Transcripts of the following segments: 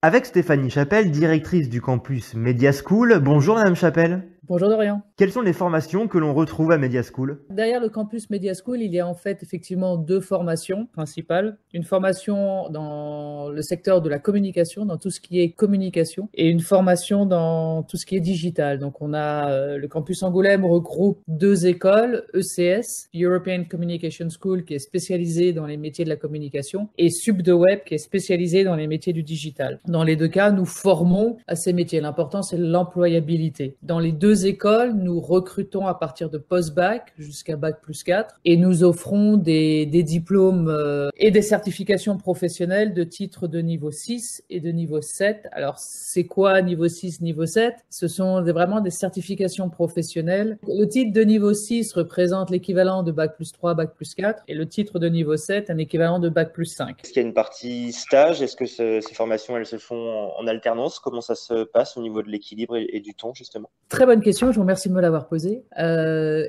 Avec Stéphanie Chapelle, directrice du campus Media School. Bonjour Madame Chapelle. Bonjour Dorian. Quelles sont les formations que l'on retrouve à Media School? Derrière le campus Media School, il y a en fait effectivement deux formations principales. Une formation dans le secteur de la communication, dans tout ce qui est communication, et une formation dans tout ce qui est digital. Donc on a le campus Angoulême regroupe deux écoles, ECS, European Communication School, qui est spécialisée dans les métiers de la communication, et SubDeWeb, qui est spécialisée dans les métiers du digital. Dans les deux cas, nous formons à ces métiers. L'important, c'est l'employabilité. Dans les deux écoles, nous recrutons à partir de post-bac jusqu'à bac+4 et nous offrons des diplômes et des certifications professionnelles de titres de niveau 6 et de niveau 7. Alors, c'est quoi niveau 6, niveau 7? Ce sont vraiment des certifications professionnelles. Le titre de niveau 6 représente l'équivalent de bac+3, bac+4 et le titre de niveau 7, un équivalent de bac+5. Est-ce qu'il y a une partie stage? Est-ce que ces formations, elles se font en alternance? Comment ça se passe au niveau de l'équilibre et du temps, justement? Très bonne question, je vous remercie de me l'avoir posée.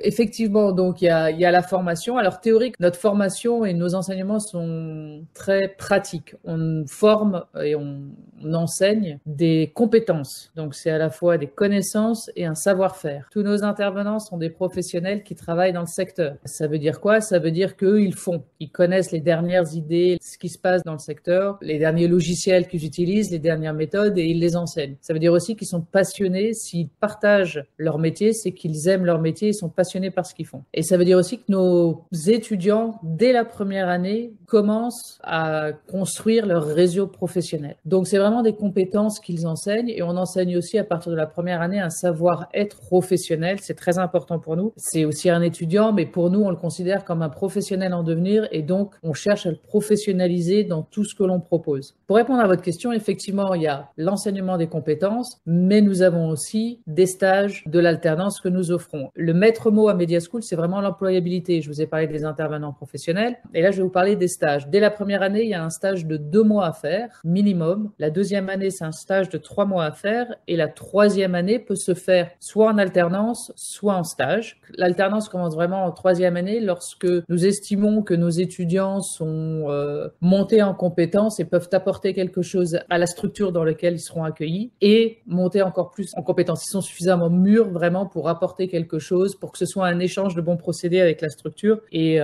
Effectivement, donc il y a la formation. Alors théorique, notre formation et nos enseignements sont très pratiques. On forme et on enseigne des compétences. Donc c'est à la fois des connaissances et un savoir-faire. Tous nos intervenants sont des professionnels qui travaillent dans le secteur. Ça veut dire quoi? Ça veut dire qu'eux, ils font. Ils connaissent les dernières idées, ce qui se passe dans le secteur, les derniers logiciels qu'ils utilisent, les dernières méthodes et ils les enseignent. Ça veut dire aussi qu'ils sont passionnés. S'ils partagent leur métier, c'est qu'ils aiment leur métier, ils sont passionnés par ce qu'ils font. Et ça veut dire aussi que nos étudiants, dès la première année, commencent à construire leur réseau professionnel. Donc c'est vraiment des compétences qu'ils enseignent et on enseigne aussi à partir de la première année un savoir-être professionnel. C'est très important pour nous. C'est aussi un étudiant, mais pour nous, on le considère comme un professionnel en devenir et donc on cherche à le professionnaliser dans tout ce que l'on propose. Pour répondre à votre question, effectivement, il y a l'enseignement des compétences, mais nous avons aussi des stages de l'alternance que nous offrons. Le maître mot à Media School, c'est vraiment l'employabilité. Je vous ai parlé des intervenants professionnels et là, je vais vous parler des stages. Dès la première année, il y a un stage de 2 mois à faire, minimum. La deuxième année, c'est un stage de 3 mois à faire et la troisième année peut se faire soit en alternance, soit en stage. L'alternance commence vraiment en troisième année lorsque nous estimons que nos étudiants sont montés en compétences et peuvent apporter quelque chose à la structure dans laquelle ils seront accueillis et monter encore plus en compétences. Ils sont suffisamment mûrs vraiment pour apporter quelque chose, pour que ce soit un échange de bons procédés avec la structure et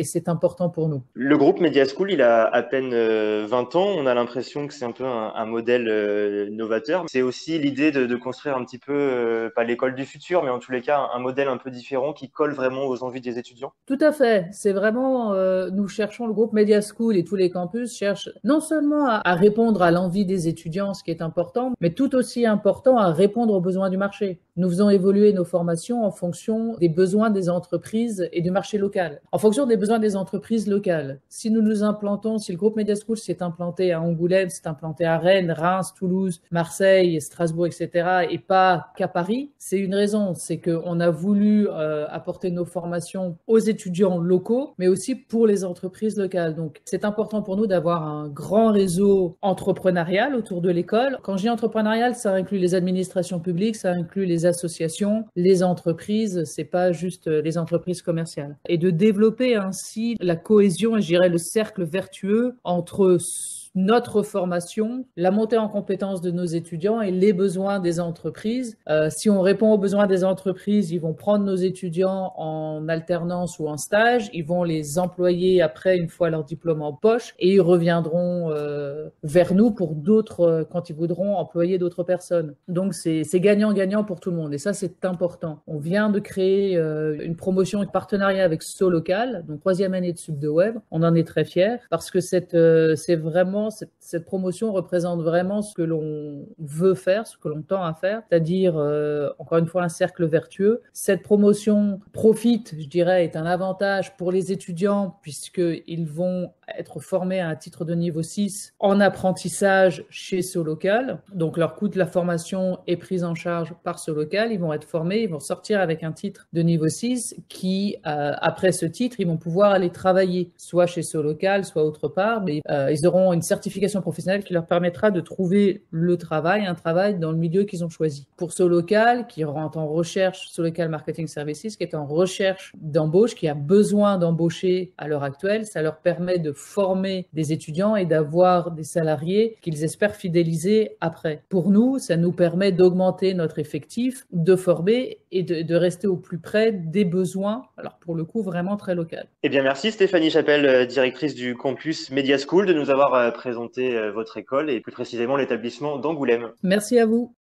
c'est important pour nous. Le groupe Media School, il a à peine 20 ans. On a l'impression que c'est un peu un modèle novateur. C'est aussi l'idée de construire un petit peu, pas l'école du futur, mais en tous les cas, un modèle un peu différent qui colle vraiment aux envies des étudiants. Tout à fait. C'est vraiment, nous cherchons, le groupe Media School et tous les campus cherchent non seulement à répondre à l'envie des étudiants, ce qui est important, mais tout aussi important à répondre aux besoins du marché. Nous faisons évoluer nos formations en fonction des besoins des entreprises et du marché local. En fonction des besoins des entreprises locales. Si nous nous implantons, si le groupe Media School s'est implanté à Angoulême, s'est implanté à Rennes, Reims, Toulouse, Marseille, Strasbourg, etc., et pas qu'à Paris, c'est une raison. C'est qu'on a voulu apporter nos formations aux étudiants locaux, mais aussi pour les entreprises locales. Donc, c'est important pour nous d'avoir un grand réseau entrepreneurial autour de l'école. Quand je dis entrepreneurial, ça inclut les administrations publiques, ça inclut les associations, les entreprises, c'est pas juste les entreprises commerciales. Et de développer ainsi la cohésion et je dirais le cercle vertueux entre notre formation, la montée en compétences de nos étudiants et les besoins des entreprises. Si on répond aux besoins des entreprises, ils vont prendre nos étudiants en alternance ou en stage, ils vont les employer après une fois leur diplôme en poche et ils reviendront vers nous pour d'autres quand ils voudront employer d'autres personnes. Donc c'est gagnant-gagnant pour tout le monde et ça c'est important. On vient de créer une promotion, un partenariat avec SoLocal, donc 3e année de SubDeWeb. On en est très fiers parce que c'est vraiment cette promotion représente vraiment ce que l'on veut faire, ce que l'on tend à faire, c'est-à-dire, encore une fois, un cercle vertueux. Cette promotion profite, je dirais, est un avantage pour les étudiants puisqu'ils vont être formés à un titre de niveau 6 en apprentissage chez SoLocal. Donc, leur coût de la formation est pris en charge par SoLocal. Ils vont être formés, ils vont sortir avec un titre de niveau 6 qui, après ce titre, ils vont pouvoir aller travailler soit chez SoLocal, soit autre part, mais ils auront une certaine certification professionnelle qui leur permettra de trouver un travail dans le milieu qu'ils ont choisi. Pour Solocal, qui rentre en recherche, Solocal Marketing Services, qui est en recherche d'embauche, qui a besoin d'embaucher à l'heure actuelle, ça leur permet de former des étudiants et d'avoir des salariés qu'ils espèrent fidéliser après. Pour nous, ça nous permet d'augmenter notre effectif, de former et de rester au plus près des besoins, alors pour le coup vraiment très local. Eh bien merci Stéphanie Chapelle, directrice du campus Media School, de nous avoir présenté votre école et plus précisément l'établissement d'Angoulême. Merci à vous.